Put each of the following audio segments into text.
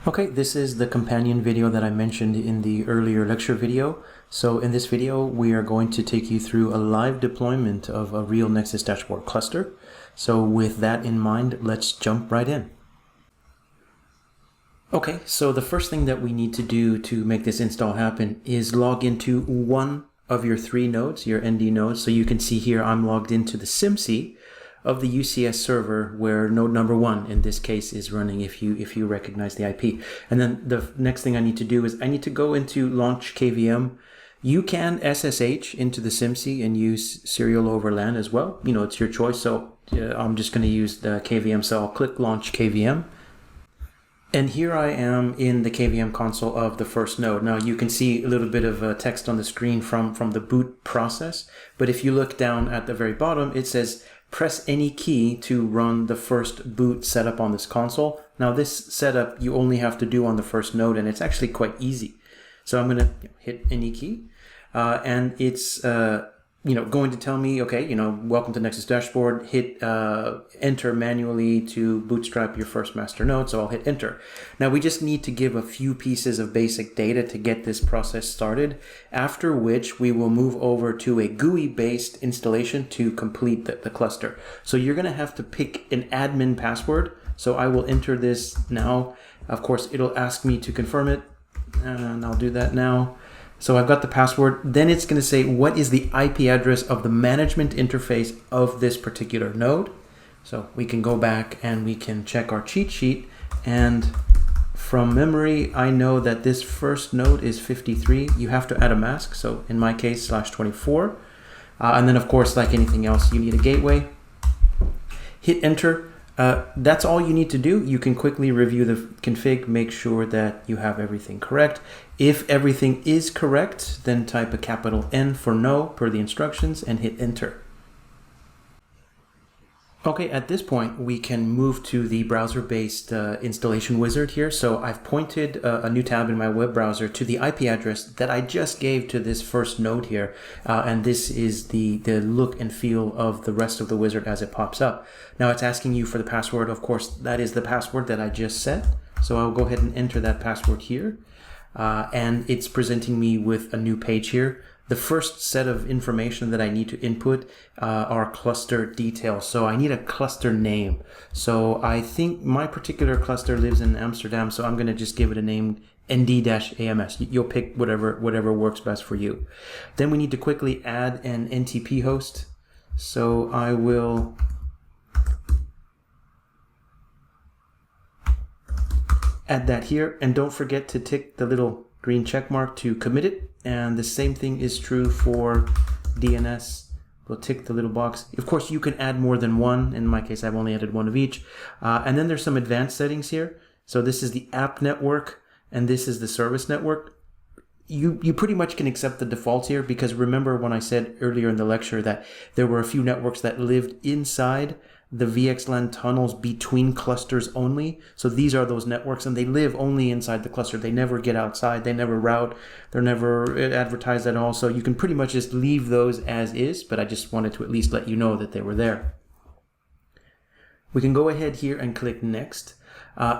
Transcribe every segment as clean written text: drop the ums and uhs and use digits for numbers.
Okay, this is the companion video that I mentioned in the earlier lecture video. So in this video, we are going to take you through a live deployment of a real Nexus Dashboard cluster. So with that in mind, let's jump right in. Okay, so the first thing that we need to do to make this install happen is log into one of your three nodes, your ND nodes. So you can see here I'm logged into the SIMC of the UCS server where node number 1 in this case is running, if you recognize the IP. And then the next thing I need to do is I need to go into launch KVM. You can SSH into the SIMC and use serial over LAN as well. You know, it's your choice. So I'm just going to use the KVM. So I'll click launch KVM. And here I am in the KVM console of the first node. Now you can see a little bit of text on the screen from the boot process. But if you look down at the very bottom, it says press any key to run the first boot setup on this console. Now this setup you only have to do on the first node, and it's actually quite easy. So I'm going to hit any key, and it's going to tell me, okay, welcome to Nexus Dashboard. Hit enter manually to bootstrap your first master node. So I'll hit enter. Now we just need to give a few pieces of basic data to get this process started, after which we will move over to a GUI-based installation to complete the cluster. So you're going to have to pick an admin password. So I will enter this now. Of course, it'll ask me to confirm it, and I'll do that now. So I've got the password. Then it's going to say what is the IP address of the management interface of this particular node. So we can go back and we can check our cheat sheet. And from memory, I know that this first node is 53. You have to add a mask. So in my case, /24. And then of course, like anything else, you need a gateway. Hit enter. That's all you need to do. You can quickly review the config, make sure that you have everything correct. If everything is correct, then type a capital N for no per the instructions and hit enter. Okay, at this point, we can move to the browser-based installation wizard here. So I've pointed a new tab in my web browser to the IP address that I just gave to this first node here. And this is the look and feel of the rest of the wizard as it pops up. Now it's asking you for the password. Of course, that is the password that I just set. So I'll go ahead and enter that password here. And it's presenting me with a new page here. The first set of information that I need to input are cluster details. So I need a cluster name. So I think my particular cluster lives in Amsterdam, so I'm going to just give it a name, ND-AMS. You'll pick whatever works best for you. Then we need to quickly add an NTP host. So I will add that here, and don't forget to tick the little green check mark to commit it. And the same thing is true for DNS. We'll tick the little box. Of course, you can add more than one. In my case, I've only added one of each. And then there's some advanced settings here. So this is the app network, and this is the service network. You pretty much can accept the defaults here, because remember when I said earlier in the lecture that there were a few networks that lived inside the VXLAN tunnels between clusters only. So these are those networks, and they live only inside the cluster. They never get outside. They never route. They're never advertised at all. So you can pretty much just leave those as is, but I just wanted to at least let you know that they were there. We can go ahead here and click next.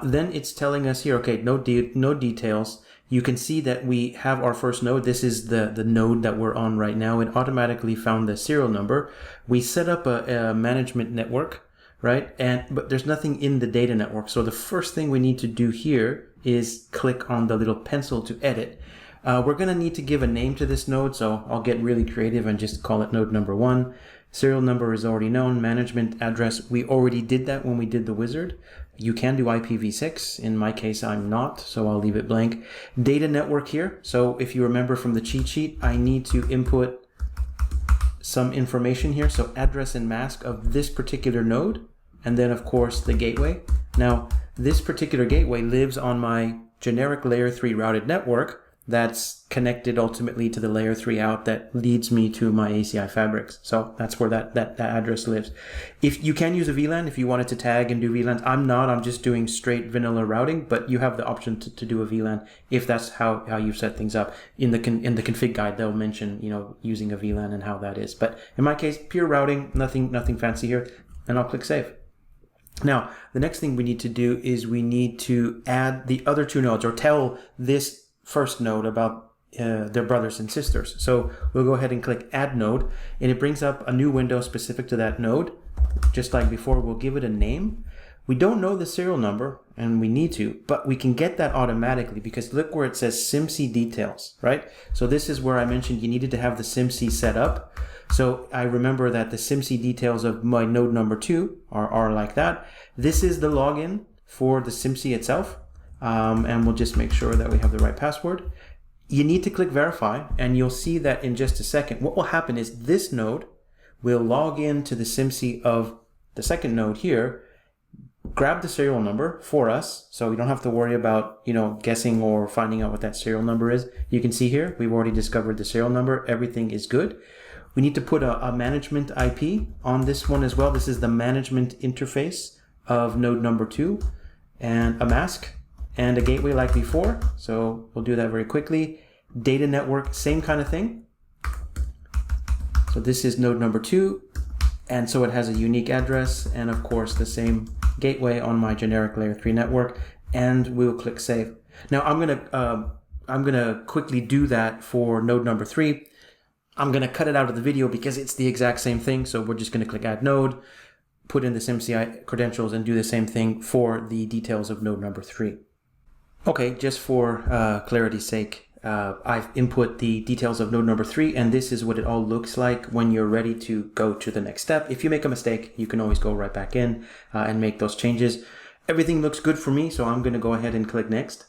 Then it's telling us here, okay, no details. You can see that we have our first node. This is the node that we're on right now. It automatically found the serial number. We set up a management network, right? But there's nothing in the data network. So the first thing we need to do here is click on the little pencil to edit. We're going to need to give a name to this node. So I'll get really creative and just call it node number 1. Serial number is already known. Management address, we already did that when we did the wizard. You can do IPv6. In my case, I'm not, so I'll leave it blank. Data network here. So if you remember from the cheat sheet, I need to input some information here. So address and mask of this particular node. And then, of course, the gateway. Now, this particular gateway lives on my generic layer 3 routed network that's connected ultimately to the layer 3 out that leads me to my ACI fabrics. So that's where that address lives. If you can use a VLAN if you wanted to tag and do VLANs. I'm just doing straight vanilla routing, but you have the option to do a VLAN if that's how you set things up. In the config guide, they'll mention, using a VLAN and how that is. But in my case, pure routing, nothing fancy here, and I'll click save. Now, the next thing we need to do is we need to add the other two nodes, or tell this first node about their brothers and sisters. So we'll go ahead and click Add Node, and it brings up a new window specific to that node. Just like before, we'll give it a name. We don't know the serial number, and we need to, but we can get that automatically because look where it says SIMC details, right? So this is where I mentioned you needed to have the SIMC set up. So I remember that the SIMC details of my node number 2 are like that. This is the login for the SIMC itself. And we'll just make sure that we have the right password. You need to click verify, and you'll see that in just a second. What will happen is this node will log into the SIMC of the second node here, grab the serial number for us, so we don't have to worry about, guessing or finding out what that serial number is. You can see here, we've already discovered the serial number. Everything is good. We need to put a management IP on this one as well. This is the management interface of node number 2, and a mask and a gateway like before. So we'll do that very quickly. Data network, same kind of thing. So this is node number 2, and so it has a unique address, and of course the same gateway on my generic layer 3 network, and we'll click save. Now I'm gonna quickly do that for node number 3. I'm gonna cut it out of the video because it's the exact same thing. So we're just gonna click Add Node, put in the SIMC credentials, and do the same thing for the details of node number 3. Okay, just for clarity's sake, I've input the details of node number 3, and this is what it all looks like when you're ready to go to the next step. If you make a mistake, you can always go right back in and make those changes. Everything looks good for me, so I'm going to go ahead and click next.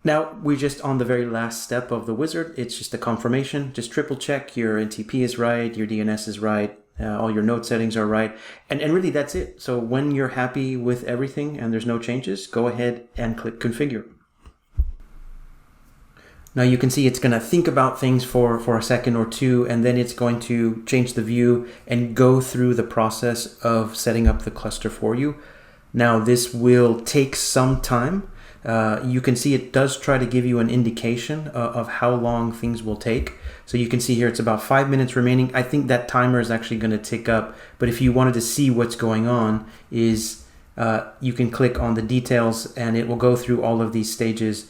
Now we're just on the very last step of the wizard. It's just a confirmation. Just triple check your NTP is right, your DNS is right, all your node settings are right, and really that's it. So when you're happy with everything and there's no changes, go ahead and click configure. Now you can see it's going to think about things for a second or two, and then it's going to change the view and go through the process of setting up the cluster for you. Now this will take some time. You can see it does try to give you an indication of how long things will take. So you can see here it's about 5 minutes remaining. I think that timer is actually going to tick up, but if you wanted to see what's going on, is you can click on the details and it will go through all of these stages.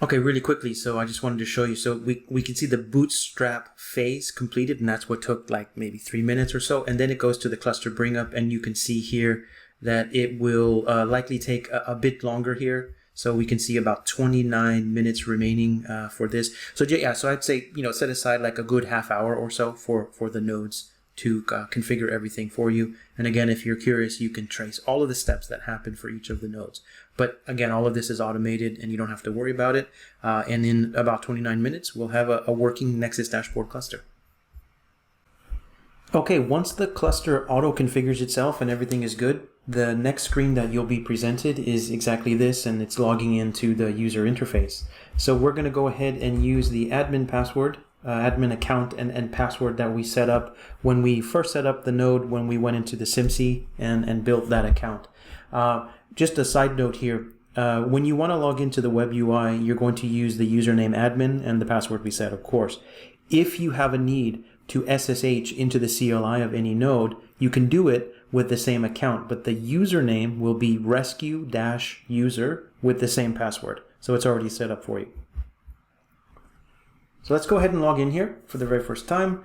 Okay, really quickly, so I just wanted to show you. So we can see the bootstrap phase completed, and that's what took like maybe 3 minutes or so. And then it goes to the cluster bring up, and you can see here that it will likely take a bit longer here. So we can see about 29 minutes remaining for this. So yeah, so I'd say, set aside like a good half hour or so for the nodes to configure everything for you. And again, if you're curious, you can trace all of the steps that happen for each of the nodes. But again, all of this is automated and you don't have to worry about it. And in about 29 minutes, we'll have a working Nexus Dashboard cluster. Okay, once the cluster auto configures itself and everything is good, the next screen that you'll be presented is exactly this, and it's logging into the user interface. So we're going to go ahead and use the admin password, admin account and password that we set up when we first set up the node, when we went into the SIMC and built that account. Just a side note here, when you want to log into the web UI, you're going to use the username admin and the password we set, of course. If you have a need to SSH into the CLI of any node, you can do it with the same account, but the username will be rescue-user with the same password. So it's already set up for you. So let's go ahead and log in here for the very first time.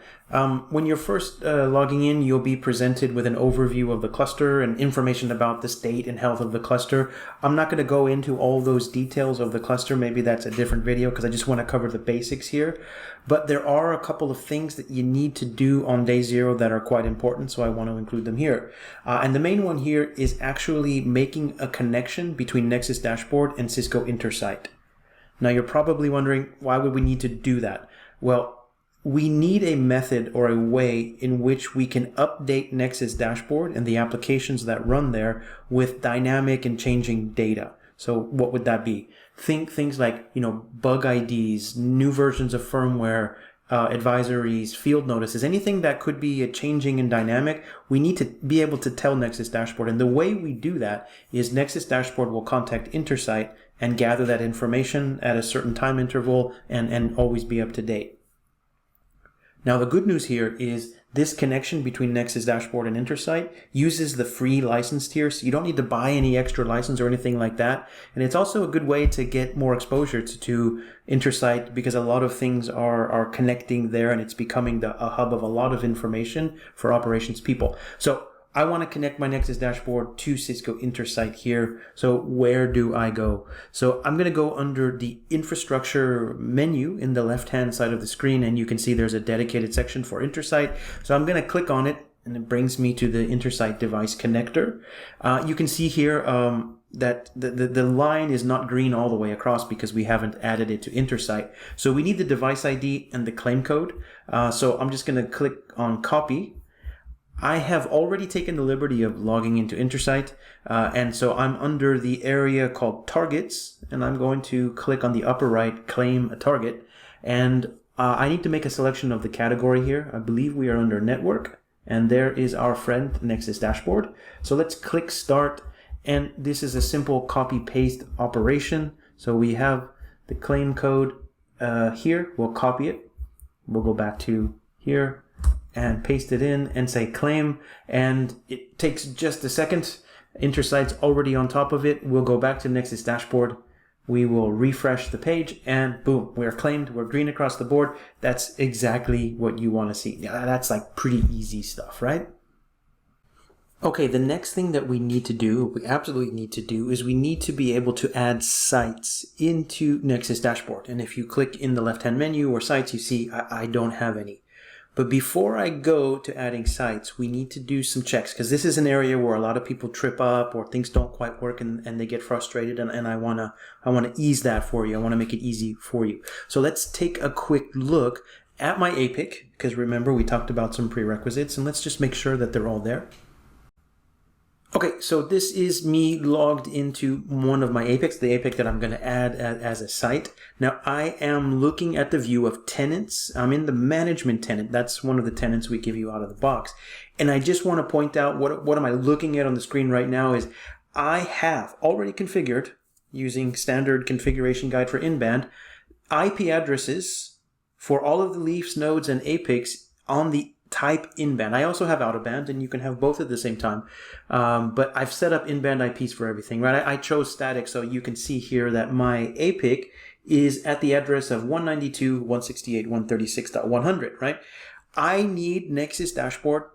When you're first logging in, you'll be presented with an overview of the cluster and information about the state and health of the cluster. I'm not going to go into all those details of the cluster. Maybe that's a different video because I just want to cover the basics here. But there are a couple of things that you need to do on day 0 that are quite important, so I want to include them here. And the main one here is actually making a connection between Nexus Dashboard and Cisco Intersight. Now you're probably wondering, why would we need to do that? Well, we need a method or a way in which we can update Nexus Dashboard and the applications that run there with dynamic and changing data. So what would that be? Think things like, bug IDs, new versions of firmware, advisories, field notices, anything that could be a changing and dynamic. We need to be able to tell Nexus Dashboard. And the way we do that is Nexus Dashboard will contact Intersight and gather that information at a certain time interval and always be up to date. Now, the good news here is this connection between Nexus Dashboard and Intersight uses the free license tier, so you don't need to buy any extra license or anything like that. And it's also a good way to get more exposure to Intersight, because a lot of things are connecting there, and it's becoming a hub of a lot of information for operations people. So I want to connect my Nexus Dashboard to Cisco Intersight here. So where do I go? So I'm going to go under the infrastructure menu in the left-hand side of the screen, and you can see there's a dedicated section for Intersight. So I'm going to click on it, and it brings me to the Intersight device connector. You can see here that the line is not green all the way across because we haven't added it to Intersight. So we need the device ID and the claim code. So I'm just going to click on copy. I have already taken the liberty of logging into Intersight, and so I'm under the area called targets, and I'm going to click on the upper right, claim a target, and I need to make a selection of the category here. I believe we are under network, and there is our friend Nexus Dashboard. So let's click start, and this is a simple copy paste operation. So we have the claim code here. We'll copy it. We'll go back to here and paste it in and say claim, and it takes just a second. Intersight's already on top of it. We'll go back to Nexus Dashboard. We will refresh the page, and boom, we're claimed. We're green across the board. That's exactly what you want to see. Yeah, that's like pretty easy stuff, right? Okay, the next thing that we need to do, we absolutely need to do, is we need to be able to add sites into Nexus Dashboard. And if you click in the left-hand menu or sites, you see I don't have any. But before I go to adding sites, we need to do some checks, because this is an area where a lot of people trip up or things don't quite work and they get frustrated, and I wanna ease that for you. I wanna make it easy for you. So let's take a quick look at my APIC, because remember we talked about some prerequisites, and let's just make sure that they're all there. Okay, so this is me logged into one of my APICs, the APIC that I'm going to add as a site. Now, I am looking at the view of tenants. I'm in the management tenant. That's one of the tenants we give you out of the box. And I just want to point out what am I looking at on the screen right now is I have already configured, using standard configuration guide for in-band, IP addresses for all of the leafs, nodes, and APICs on the type in-band. I also have out-of-band, and you can have both at the same time. But I've set up in-band IPs for everything, right? I chose static, so you can see here that my APIC is at the address of 192.168.136.100, right? I need Nexus Dashboard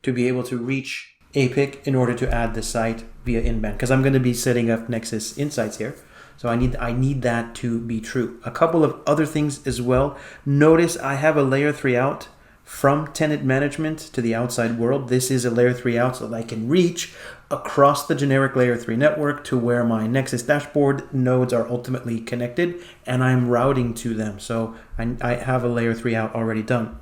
to be able to reach APIC in order to add the site via in-band, because I'm going to be setting up Nexus Insights here. So I need that to be true. A couple of other things as well. Notice I have a layer 3 out from tenant management to the outside world. This is a layer 3 out so that I can reach across the generic layer 3 network to where my Nexus Dashboard nodes are ultimately connected, and I'm routing to them. So I have a layer 3 out already done.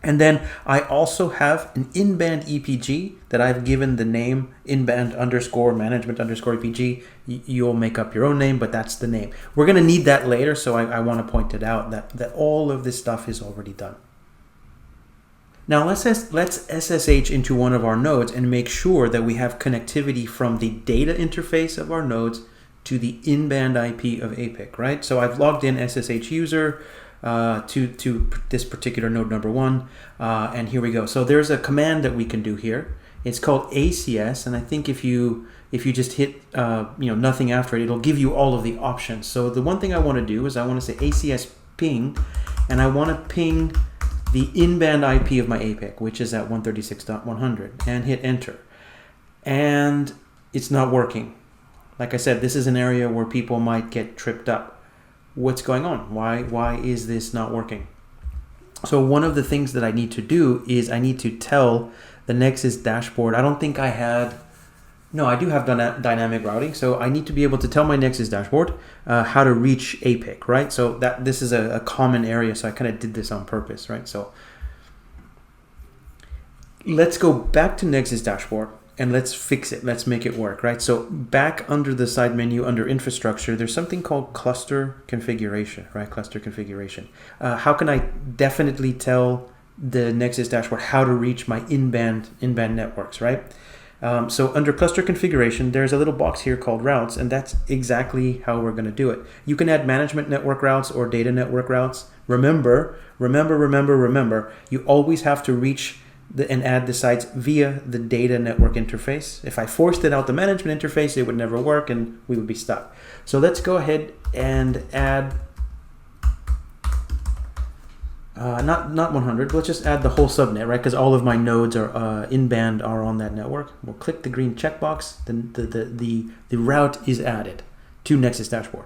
And then I also have an in-band EPG that I've given the name inband_management_EPG. You'll make up your own name, but that's the name. We're going to need that later, so I want to point it out that all of this stuff is already done. Now let's SSH into one of our nodes and make sure that we have connectivity from the data interface of our nodes to the in-band IP of APIC, right? So I've logged in SSH user to this particular node number 1, and here we go. So there's a command that we can do here. It's called ACS, and I think if you just hit nothing after it, it'll give you all of the options. So the one thing I want to do is I want to say ACS ping, and I want to ping the in-band IP of my APIC, which is at 136.100, and hit enter. And it's not working. Like I said, this is an area where people might get tripped up. What's going on? Why is this not working? So one of the things that I need to do is I need to tell the Nexus Dashboard. I don't think I had... No, I do have dynamic routing, so I need to be able to tell my Nexus Dashboard how to reach APIC, right? So this is a common area, so I kind of did this on purpose, right? So let's go back to Nexus Dashboard and let's fix it. Let's make it work, right? So back under the side menu, under infrastructure, there's something called cluster configuration, right? Cluster configuration. How can I definitely tell the Nexus Dashboard how to reach my in-band networks, right? So under cluster configuration, there's a little box here called routes, and that's exactly how we're going to do it. You can add management network routes or data network routes. Remember, you always have to reach and add the sites via the data network interface. If I forced it out the management interface, it would never work and we would be stuck. So let's go ahead and add, not 100, but let's just add the whole subnet, right? Because all of my nodes are in-band are on that network. We'll click the green checkbox, then the route is added to Nexus Dashboard.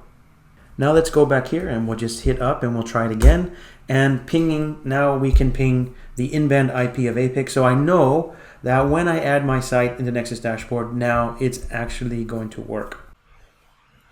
Now let's go back here and we'll just hit up and we'll try it again. And pinging, now we can ping the in-band IP of APIC. So I know that when I add my site into Nexus Dashboard, now it's actually going to work.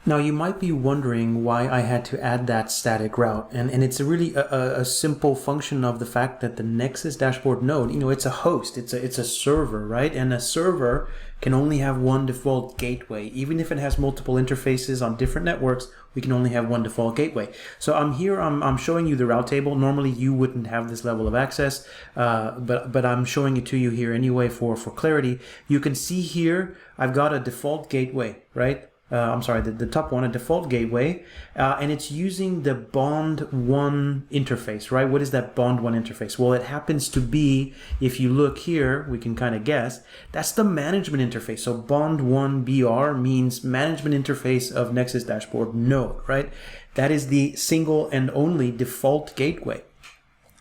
Now you might be wondering why I had to add that static route, and it's really a simple function of the fact that the Nexus Dashboard node, it's a host, it's a server, right? And a server can only have one default gateway. Even if it has multiple interfaces on different networks, we can only have one default gateway. So I'm showing you the route table. Normally you wouldn't have this level of access, but I'm showing it to you here anyway for clarity. You can see here I've got a default gateway, right? I'm sorry, the top one, a default gateway, and it's using the Bond 1 interface, right? What is that Bond 1 interface? Well, it happens to be, if you look here, we can kind of guess, that's the management interface. So Bond 1 BR means management interface of Nexus Dashboard node, right? That is the single and only default gateway.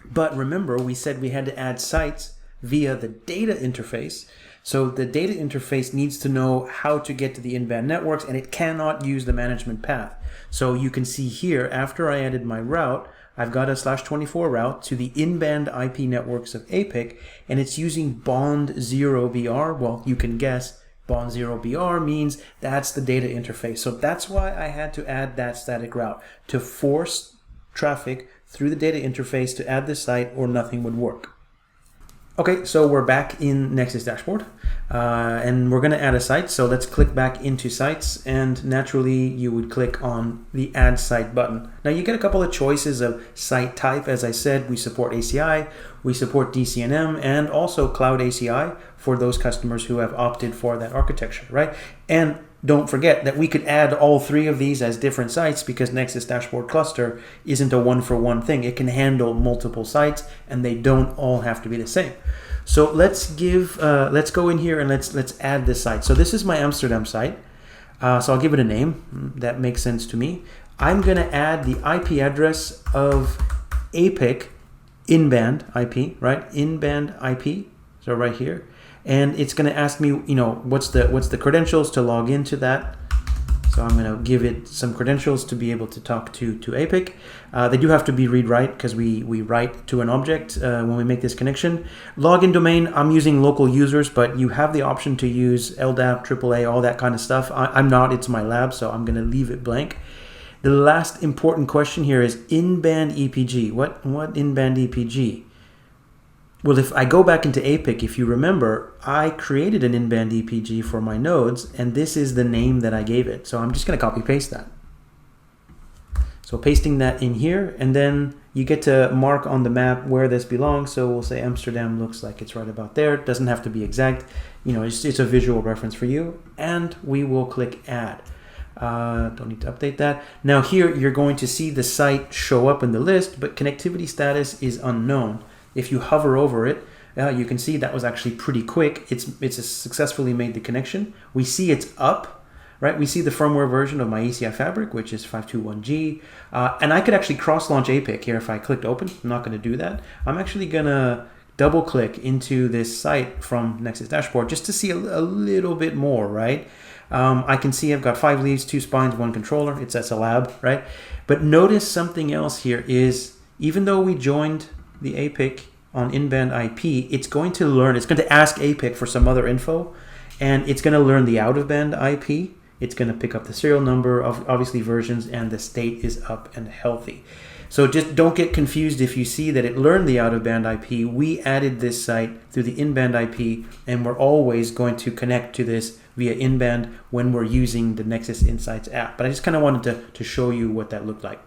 But remember, we said we had to add sites via the data interface. So the data interface needs to know how to get to the in-band networks, and it cannot use the management path. So you can see here, after I added my route, I've got a /24 route to the in-band IP networks of APIC, and it's using Bond 0 BR. Well, you can guess Bond 0 BR means that's the data interface. So that's why I had to add that static route, to force traffic through the data interface to add the site, or nothing would work. Okay, so we're back in Nexus Dashboard, and we're going to add a site. So let's click back into sites, and naturally you would click on the add site button. Now you get a couple of choices of site type. As I said, we support ACI, we support DCNM, and also Cloud ACI for those customers who have opted for that architecture, right? And don't forget that we could add all three of these as different sites, because Nexus Dashboard Cluster isn't a one-for-one thing. It can handle multiple sites, and they don't all have to be the same. So let's go in here and let's add this site. So this is my Amsterdam site. So I'll give it a name that makes sense to me. I'm going to add the IP address of APIC in-band IP, right? In-band IP. So right here. And it's going to ask me, what's the credentials to log into that. So I'm going to give it some credentials to be able to talk to APIC. They do have to be read-write, because we write to an object when we make this connection. Login domain, I'm using local users, but you have the option to use LDAP, AAA, all that kind of stuff. I'm not, it's my lab, so I'm going to leave it blank. The last important question here is in-band EPG. What in-band EPG? Well, if I go back into APIC, if you remember, I created an in-band EPG for my nodes, and this is the name that I gave it. So I'm just going to copy paste that. So pasting that in here, and then you get to mark on the map where this belongs. So we'll say Amsterdam looks like it's right about there. It doesn't have to be exact. It's a visual reference for you. And we will click add. Don't need to update that. Now here, you're going to see the site show up in the list, but connectivity status is unknown. If you hover over it, you can see that was actually pretty quick. It's successfully made the connection. We see it's up, right? We see the firmware version of my ACI fabric, which is 521G. And I could actually cross-launch APIC here if I clicked open. I'm not going to do that. I'm actually going to double-click into this site from Nexus Dashboard just to see a little bit more, right? I can see I've got 5 leaves, 2 spines, 1 controller. It's SLab, right? But notice something else here is, even though we joined the APIC on in-band IP, it's going to ask APIC for some other info, and it's going to learn the out-of-band IP. It's going to pick up the serial number of obviously versions, and the state is up and healthy. So just don't get confused if you see that it learned the out-of-band IP. We added this site through the in-band IP, and we're always going to connect to this via in-band when we're using the Nexus Insights app. But I just kind of wanted to show you what that looked like.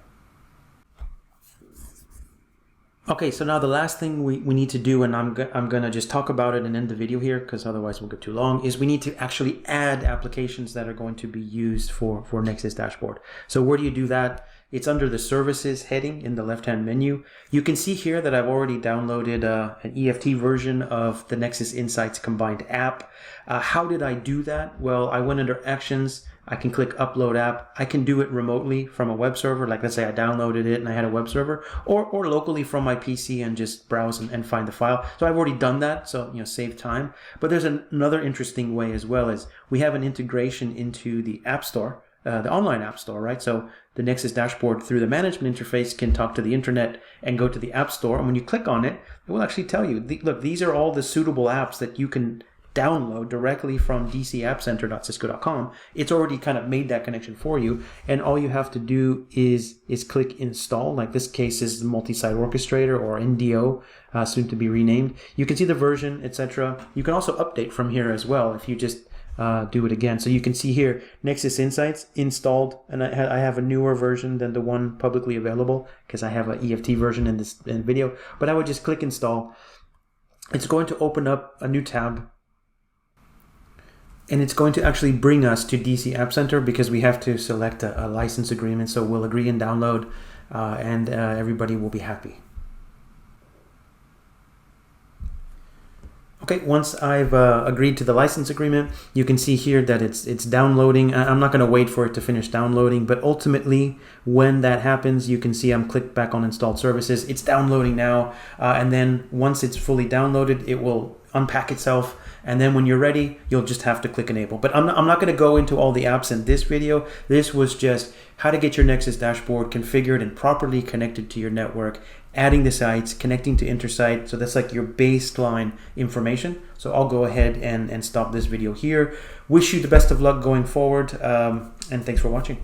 Okay, so now the last thing we need to do, and I'm going to just talk about it and end the video here because otherwise we'll get too long, is we need to actually add applications that are going to be used for Nexus Dashboard. So where do you do that? It's under the services heading in the left-hand menu. You can see here that I've already downloaded an EFT version of the Nexus Insights combined app. How did I do that? Well, I went under Actions. I can click Upload App. I can do it remotely from a web server. Like, let's say I downloaded it and I had a web server, or locally from my PC and just browse and find the file. So I've already done that, so save time. But there's another interesting way as well, is we have an integration into the App Store, the online App Store, right? So the Nexus Dashboard through the management interface can talk to the internet and go to the App Store. And when you click on it, it will actually tell you, look, these are all the suitable apps that you can download directly from dcappcenter.cisco.com. It's already kind of made that connection for you, and all you have to do is click install. Like this case is the multi-site orchestrator, or NDO, soon to be renamed. You can see the version, etc. You can also update from here as well if you just do it again. So you can see here Nexus Insights installed, and I have a newer version than the one publicly available because I have an EFT version in this video. But I would just click install. It's going to open up a new tab, and it's going to actually bring us to DC App Center because we have to select a license agreement. So we'll agree and download, and everybody will be happy. Okay, once I've agreed to the license agreement, you can see here that it's downloading. I'm not going to wait for it to finish downloading, but ultimately when that happens, you can see I'm clicked back on installed services. It's downloading now, and then once it's fully downloaded, it will unpack itself, and then when you're ready, you'll just have to click enable. But I'm not going to go into all the apps in this video. This was just how to get your Nexus Dashboard configured and properly connected to your network, adding the sites, connecting to Intersight. So that's like your baseline information. So I'll go ahead and stop this video here. Wish you the best of luck going forward, and thanks for watching.